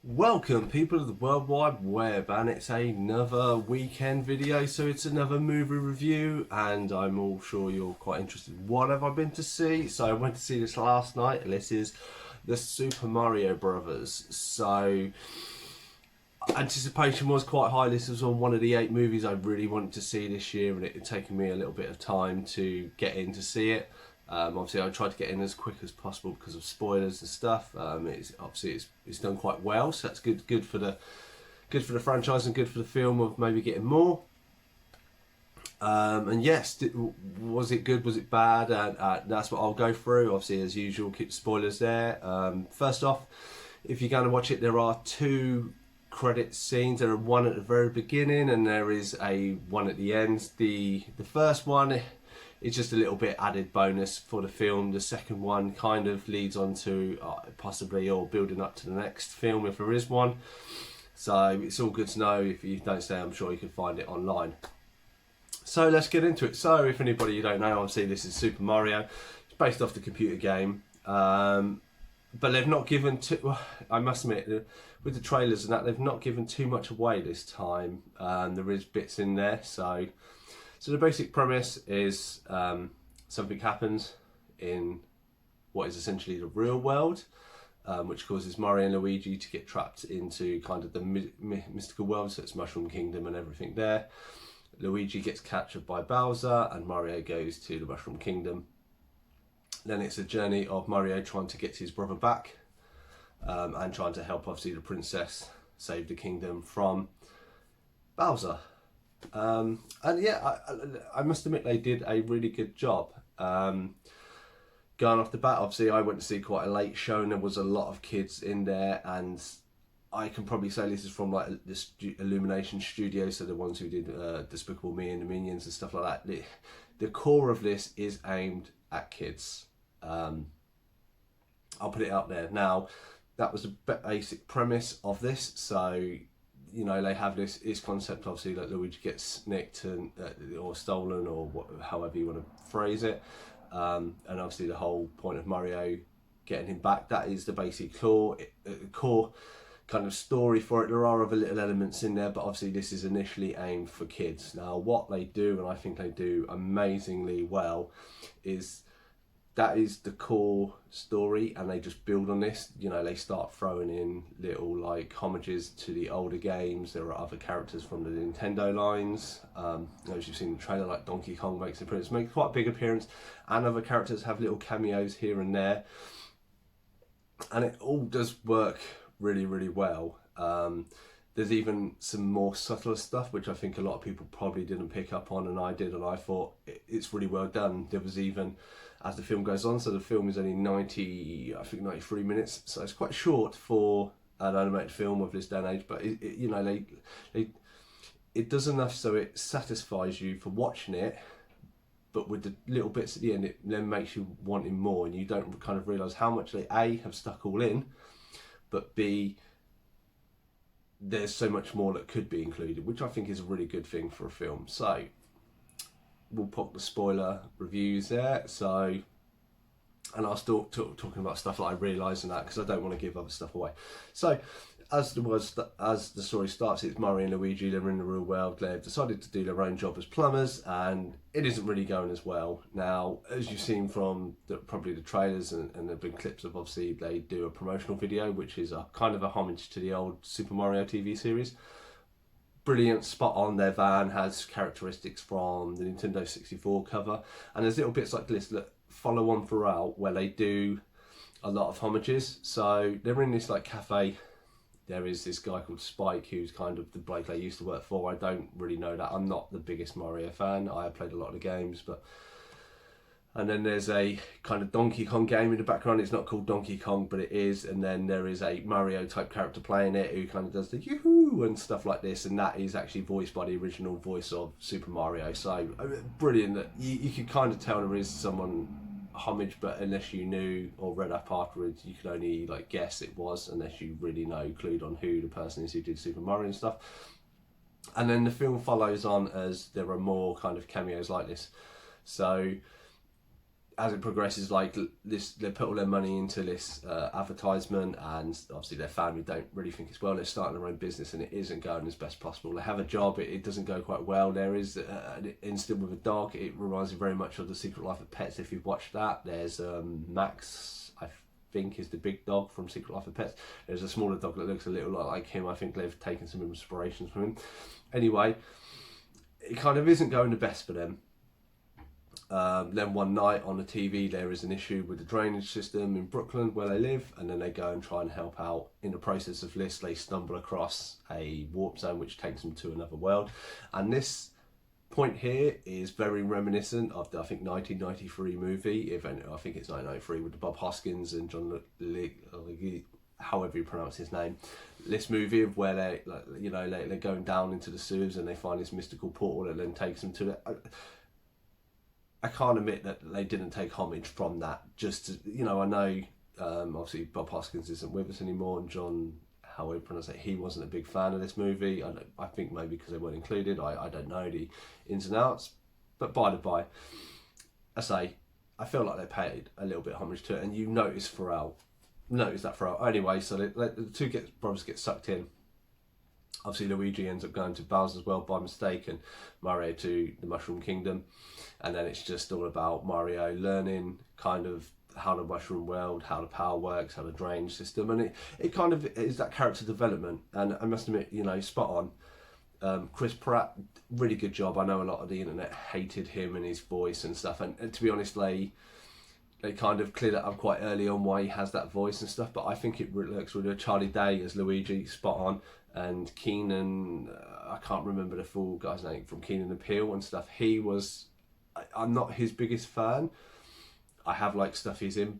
Welcome people of the World Wide Web, and it's another weekend video, so it's another movie review, and I'm all sure you're quite interested. What have I been to see? So I went to see this last night, and this is the Super Mario Brothers. So anticipation was quite high. This was on one of the 8 movies I really wanted to see this year, and it had taken me a little bit of time to get in to see it. Obviously, I tried to get in as quick as possible because of spoilers and stuff. It's done quite well, so that's good for the franchise and good for the film of maybe getting more. And yes, was it good? Was it bad? That's what I'll go through. Obviously, as usual, keep spoilers there. First off, if you're going to watch it, there are 2 credit scenes. There are one at the very beginning, and there is a one at the end. The first one, it's just a little bit added bonus for the film. The second one kind of leads on to possibly or building up to the next film if there is one. So it's all good to know. If you don't stay, I'm sure you can find it online. So let's get into it. So if anybody you don't know, obviously this is Super Mario. It's based off the computer game. But they've not given too, I must admit, with the trailers and that, they've not given too much away this time. There is bits in there, so the basic premise is something happens in what is essentially the real world, which causes Mario and Luigi to get trapped into kind of the mystical world, so it's Mushroom Kingdom and everything there. Luigi gets captured by Bowser and Mario goes to the Mushroom Kingdom. Then it's a journey of Mario trying to get his brother back and trying to help obviously the princess save the kingdom from Bowser. And yeah, I must admit they did a really good job. Going off the bat, obviously I went to see quite a late show and there was a lot of kids in there, and I can probably say this is from like the Illumination Studios, so the ones who did Despicable Me and the Minions and stuff like that. The core of this is aimed at kids. I'll put it out there. Now, that was the basic premise of this, so you know, they have this concept obviously that Luigi gets nicked and or stolen, or however you want to phrase it, and obviously the whole point of Mario getting him back, that is the basic core kind of story for it. There are other little elements in there, but obviously this is initially aimed for kids. Now what they do, and I think they do amazingly well, is that is the core story, and they just build on this. You know, they start throwing in little like homages to the older games. There are other characters from the Nintendo lines. As you've seen in the trailer, like Donkey Kong makes quite a big appearance, and other characters have little cameos here and there. And it all does work really, really well. There's even some more subtler stuff, which I think a lot of people probably didn't pick up on, and I did, and I thought it's really well done. There was even, as the film goes on, so the film is only 93 minutes, so it's quite short for an animated film of this day and age, but you know, it does enough so it satisfies you for watching it, but with the little bits at the end, it then makes you wanting more, and you don't kind of realise how much they A, have stuck all in, but B, there's so much more that could be included, which I think is a really good thing for a film. So we'll pop the spoiler reviews there. So, and I'll start talking about stuff that I realise and that, because I don't want to give other stuff away. So as the story starts, it's Mario and Luigi. They're in the real world. They've decided to do their own job as plumbers, and it isn't really going as well. Now, as you've seen from probably the trailers, and there've been clips of, obviously they do a promotional video, which is a kind of a homage to the old Super Mario TV series. Brilliant, spot on. Their van has characteristics from the Nintendo 64 cover, and there's little bits like this that follow on throughout where they do a lot of homages. So they're in this like cafe. There is this guy called Spike, who's kind of the bloke I used to work for. I don't really know that. I'm not the biggest Mario fan. I have played a lot of the games, but... And then there's a kind of Donkey Kong game in the background. It's not called Donkey Kong, but it is. And then there is a Mario type character playing it who kind of does the yoo-hoo and stuff like this. And that is actually voiced by the original voice of Super Mario. So brilliant that you could kind of tell there is someone homage, but unless you knew or read up afterwards, you could only like guess it was, unless you really know, clued on who the person is who did Super Mario and stuff. And then the film follows on as there are more kind of cameos like this. So as it progresses, like this, they put all their money into this advertisement, and obviously their family don't really think it's well. They're starting their own business, and it isn't going as best possible. They have a job, it doesn't go quite well. There is an incident with a dog. It reminds me very much of The Secret Life of Pets. If you've watched that, there's Max, I think, is the big dog from Secret Life of Pets. There's a smaller dog that looks a little lot like him. I think they've taken some inspirations from him. Anyway, it kind of isn't going the best for them. Then one night on the TV there is an issue with the drainage system in Brooklyn where they live, and then they go and try and help out. In the process of this, they stumble across a warp zone which takes them to another world, and this point here is very reminiscent of the, I think, 1993 movie, I think it's 1993, with Bob Hoskins and John however you pronounce his name. This movie of where they, like, you know, they're going down into the sewers and they find this mystical portal that then takes them to the... I can't admit that they didn't take homage from that. Just to, you know, I know obviously Bob Hoskins isn't with us anymore, and John, how I pronounce it, he wasn't a big fan of this movie. I think maybe because they weren't included. I don't know the ins and outs, but by the by, I feel like they paid a little bit of homage to it, and you notice that throughout. Anyway, so the two brothers get sucked in. Obviously Luigi ends up going to Bowser's World by mistake, and Mario to the Mushroom Kingdom, and then it's just all about Mario learning kind of how the Mushroom World, how the power works, how the drainage system, and it kind of is that character development. And I must admit, you know, spot on. Chris Pratt, really good job. I know a lot of the internet hated him and his voice and stuff, and to be honest, they kind of cleared it up quite early on why he has that voice and stuff, but I think it looks really good. Charlie Day as Luigi, spot on. And Keenan, I can't remember the full guy's name from Keenan and Peele and stuff. He was, I'm not his biggest fan. I have liked stuff he's in,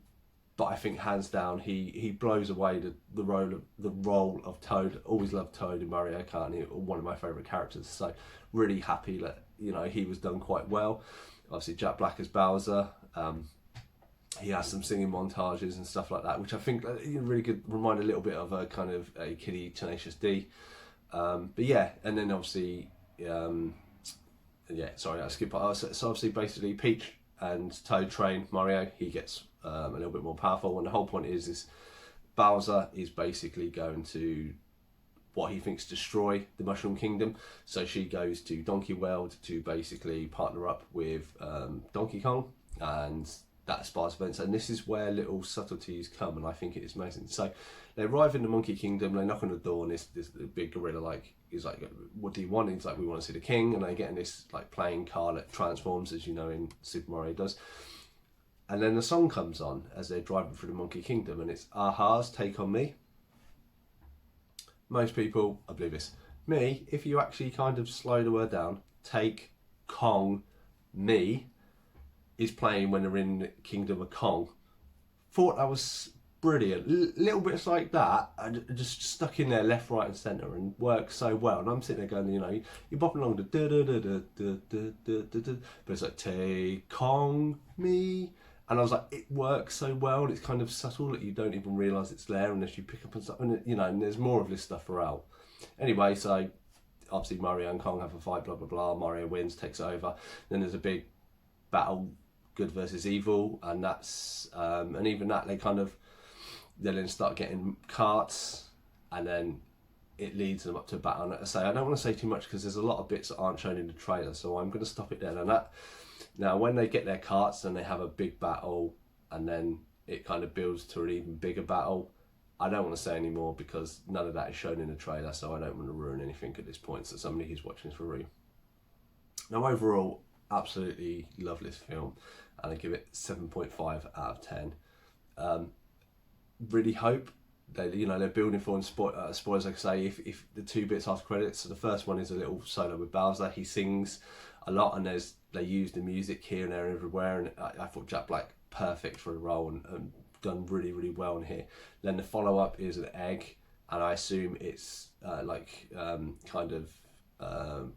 but I think hands down he blows away the role of Toad. Always loved Toad in Mario Kart, and one of my favourite characters. So really happy that, you know, he was done quite well. Obviously Jack Black as Bowser. He has some singing montages and stuff like that, which I think really could remind a little bit of a kind of a kiddie Tenacious D. But yeah, and then obviously, sorry, I skipped. So obviously, basically, Peach and Toad train Mario. He gets a little bit more powerful, and the whole point is Bowser is basically going to what he thinks destroy the Mushroom Kingdom. So she goes to Donkey World to basically partner up with Donkey Kong, and that sparks events. And this is where little subtleties come, and I think it is amazing. So they arrive in the Monkey Kingdom, they knock on the door, and this big gorilla is like, what do you want? He's like, we want to see the king. And they get in this like playing car that transforms, as you know in Super Mario does. And then the song comes on as they're driving through the Monkey Kingdom, and it's a-ha's Take On Me. Most people are oblivious. Me, if you actually kind of slow the word down, Take Kong Me is playing when they're in the Kingdom of Kong. Thought that was brilliant. Little bits like that are just stuck in there left, right and centre and work so well. And I'm sitting there going, you know, you're bopping along the but it's like Take Kong Me. And I was like, it works so well, and it's kind of subtle that you don't even realise it's there unless you pick up on something, you know, and there's more of this stuff throughout. Anyway, so obviously Mario and Kong have a fight, blah, blah, blah. Mario wins, takes over. Then there's a big battle, good versus evil, and that's and even that they then start getting carts, and then it leads them up to a battle. And I don't want to say too much because there's a lot of bits that aren't shown in the trailer, so I'm going to stop it there. And that, now when they get their carts and they have a big battle, and then it kind of builds to an even bigger battle, I don't want to say any more because none of that is shown in the trailer, so I don't want to ruin anything at this point. So somebody who's watching this for real. Now overall, absolutely love this film, and I give it 7.5 out of 10. Really hope they're building for, and spoilers, like I say, if the two bits after credits. So the first one is a little solo with Bowser. He sings a lot, and they use the music here and there and everywhere, and I thought Jack Black perfect for the role and done really, really well in here. Then the follow-up is an egg, and I assume it's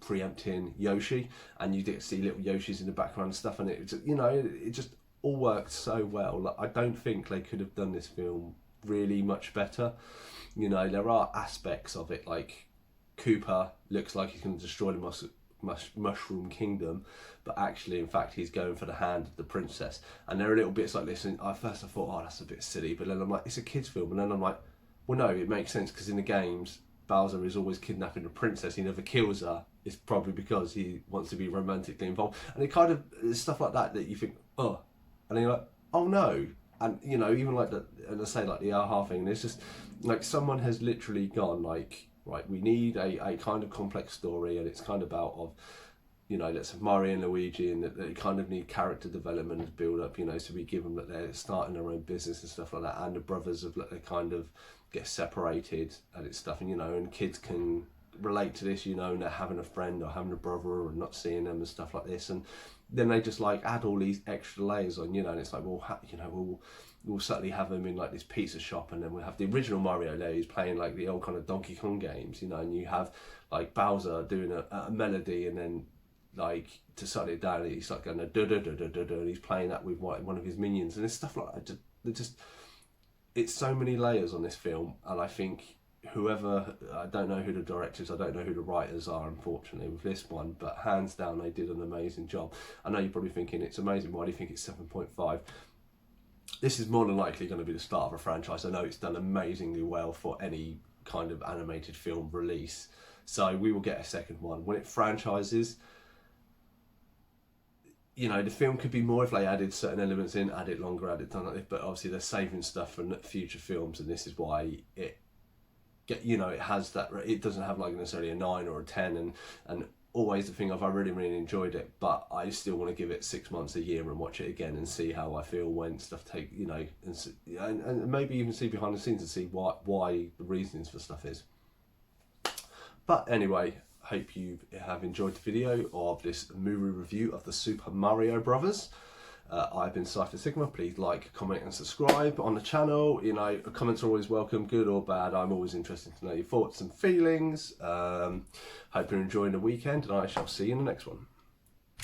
preempting Yoshi, and you get to see little Yoshis in the background and stuff, and it just all worked so well. Like, I don't think they could have done this film really much better. You know, there are aspects of it, like Koopa looks like he's going to destroy the Mushroom Kingdom, but actually, in fact, he's going for the hand of the princess. And there are little bits like this, and at first I thought, oh, that's a bit silly, but then I'm like, it's a kids' film, and then I'm like, well, no, it makes sense, because in the games, Bowser is always kidnapping the princess. He never kills her. It's probably because he wants to be romantically involved. And it kind of, it's stuff like that that you think, oh, and then you're like, oh no. And, you know, even like the, and I say like the aha thing, it's just like someone has literally gone like, right, we need a kind of complex story, and it's kind of about of, you know, let's have Mario and Luigi, and that they kind of need character development and build up, you know, so we give them that they're starting their own business and stuff like that, and the brothers have like, they kind of get separated and it's stuff, and, you know, and kids can relate to this, you know, and they're having a friend or having a brother or not seeing them and stuff like this, and then they just like add all these extra layers on, you know, and it's like, well, you know, we'll certainly have them in like this pizza shop, and then we'll have the original Mario there who's playing like the old kind of Donkey Kong games, you know, and you have like Bowser doing a melody, and then like to shut it down, he's like going da da da da da da, and he's playing that with one of his minions, and it's stuff like that. Just it's so many layers on this film, and I think whoever, I don't know who the directors, I don't know who the writers are, unfortunately, with this one, but hands down they did an amazing job. I know you're probably thinking it's amazing, why do you think it's 7.5? This is more than likely going to be the start of a franchise. I know it's done amazingly well for any kind of animated film release, so we will get a second one. When it franchises, you know, the film could be more if they added certain elements in, add it longer, add it done like this, but obviously they're saving stuff for future films, and this is why it, you know, it has that, it doesn't have like necessarily a 9 or a 10, and always the thing of I really enjoyed it, but I still want to give it 6 months, a year, and watch it again and see how I feel when stuff take, you know, and maybe even see behind the scenes and see why the reasons for stuff is. But anyway, hope you have enjoyed the video of this movie review of the Super Mario Brothers. I've been Cypher Sigma. Please like, comment and subscribe on the channel. You know, comments are always welcome, good or bad. I'm always interested to know your thoughts and feelings. Hope you're enjoying the weekend, and I shall see you in the next one.